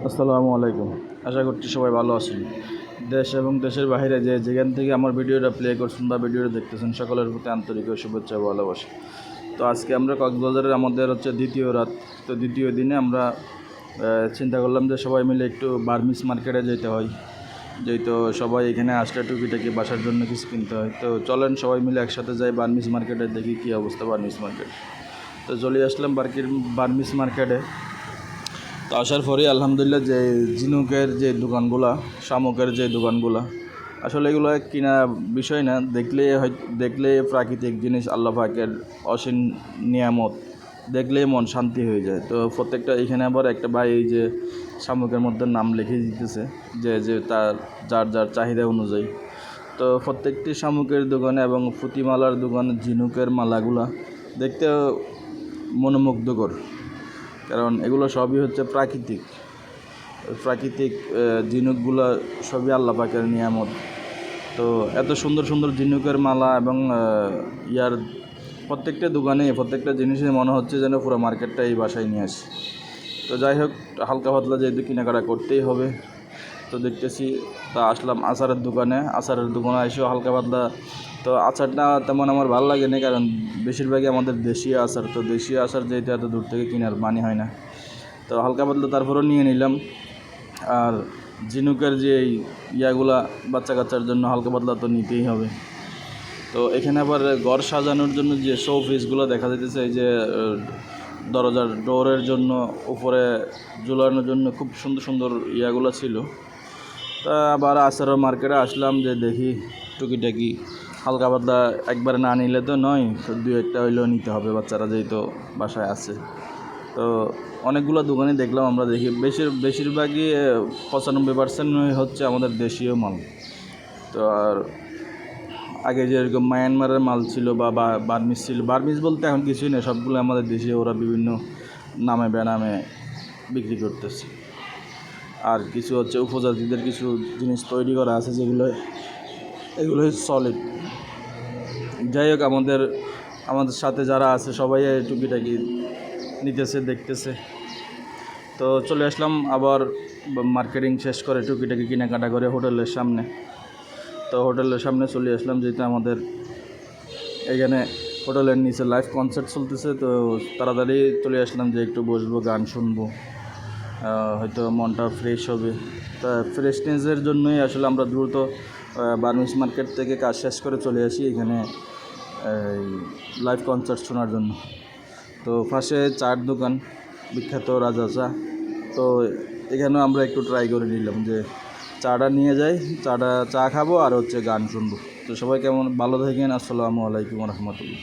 আসসালামু আলাইকুম। আশা করছি সবাই ভালো আছেন। দেশ এবং দেশের বাইরে যেখান থেকে আমার ভিডিওটা প্লে করছেন বা ভিডিওটা দেখতেছেন সকলের প্রতি আন্তরিক শুভেচ্ছা ও ভালোবাসা। তো আজকে আমরা কক্সবাজারের আমাদের দ্বিতীয় রাত। তো দ্বিতীয় দিনে আমরা চিন্তা করলাম যে সবাই মিলে একটু বার্মিস মার্কেটে যেতে হয়, যেহেতু সবাই এখানে আসলে টুকিটাকি বাসার জন্য কিছু কিনতে হয়। তো চলেন সবাই মিলে একসাথে যাই বার্মিস মার্কেটে, দেখি কী অবস্থা বার্মিস মার্কেট। তো চলে আসলাম বার্মিস মার্কেটে। তো আসার পরে আলহামদুলিল্লাহ যে ঝিনুকের যে দোকানগুলা, শামুকের যে দোকানগুলা, আসলে এগুলো কিনা বিষয় না, দেখলে প্রাকৃতিক জিনিস, আল্লাহ পাকের অসীম নিয়ামত, দেখলেই মন শান্তি হয়ে যায়। তো প্রত্যেকটা এখানে আবার একটা ভাই এই যে শামুকের মধ্যে নাম লিখে দিতেছে, যে তার যার চাহিদা অনুযায়ী। তো প্রত্যেকটি শামুকের দোকানে এবং পুঁতিমালার দোকানে ঝিনুকের মালাগুলা দেখতে মনোমুগ্ধকর, কারণ এগুলো সবই প্রাকৃতিক ঝিনুকগুলো সবই আল্লাহ পাকের নিয়ামত। তো এত সুন্দর সুন্দর ঝিনুকের মালা এবং ইয়ার প্রত্যেকটা দোকানে প্রত্যেকটা জিনিসে মনে হচ্ছে যেন পুরো মার্কেটটা এই বাসায় নিয়ে আসি। তো যাই হোক, হালকা পাতলা যেহেতু কেনাকাটা করতেই হবে, তো দেখতেছি। তা আসলাম আচারের দোকানে এসেও হালকা পাতলা। তো আচারটা তেমন আমার ভালো লাগে না, কারণ বেশিরভাগই আমাদের দেশীয় আচার। তো দেশীয় আচার যেহেতু এত দূর থেকে কেনার মানি হয় না, তো হালকা পাতলা তারপরেও নিয়ে নিলাম। আর ঝিনুকের যে ইয়াগুলা বাচ্চা কাচ্চার জন্য হালকা পাতলা তো নিতেই হবে। তো এখানে আবার ঘর সাজানোর জন্য যে শো পিসগুলো দেখা যাইতেছে, এই যে দরজার ডোরের জন্য উপরে ঝুলানোর জন্য খুব সুন্দর সুন্দর ইয়াগুলো ছিল। তা আবার আচারের মার্কেটে আসলাম, যে দেখি টুকিটাকি হালকা পাতলা একবারে না নিলে তো নয়, তো দু একটা হইলেও নিতে হবে, বাচ্চারা যেহেতু বাসায় আছে। তো অনেকগুলো দোকানে দেখলাম, আমরা দেখি বেশিরভাগই 95% হচ্ছে আমাদের দেশীয় মাল। তো আর আগে যেরকম মায়ানমারের মাল ছিল বা বার্মিস ছিল, বার্মিস বলতে এখন কিছুই নেই, সবগুলো আমাদের দেশে ওরা বিভিন্ন নামে বেনামে বিক্রি করতেছে। আর কিছু উপজাতিদের কিছু জিনিস তৈরি করা আছে, এগুলো সলিড। যাই হোক, আমাদের সাথে যারা আছে সবাই টুকিটাকি নিতেছে, দেখতেছে। তো চলে আসলাম আবার মার্কেটিং শেষ করে টুকিটাকি কেনাকাটা করে হোটেলের সামনে। তো হোটেলের সামনে চলে আসলাম, যেহেতু আমাদের এখানে হোটেলের নিচে লাইভ কনসার্ট চলতেছে। তো তাড়াতাড়ি চলে আসলাম যে একটু বসবো, গান শুনবো, হয়তো মনটা ফ্রেশ হবে। তা ফ্রেশনেসের জন্যই আসলে আমরা দ্রুত বার্মিস মার্কেট থেকে কাজ শেষ করে চলে আসি এখানে লাইভ কনসার্ট শোনার জন্য। তো পাশে চার দোকান, বিখ্যাত রাজা চা। তো এখানেও আমরা একটু ট্রাই করে নিলাম যে চাটা নিয়ে যাই, চা খাবো আর গান শুনবো। তো সবাই কেমন, ভালো থাকেন। আসসালামু আলাইকুম রহমতুল্লাহ।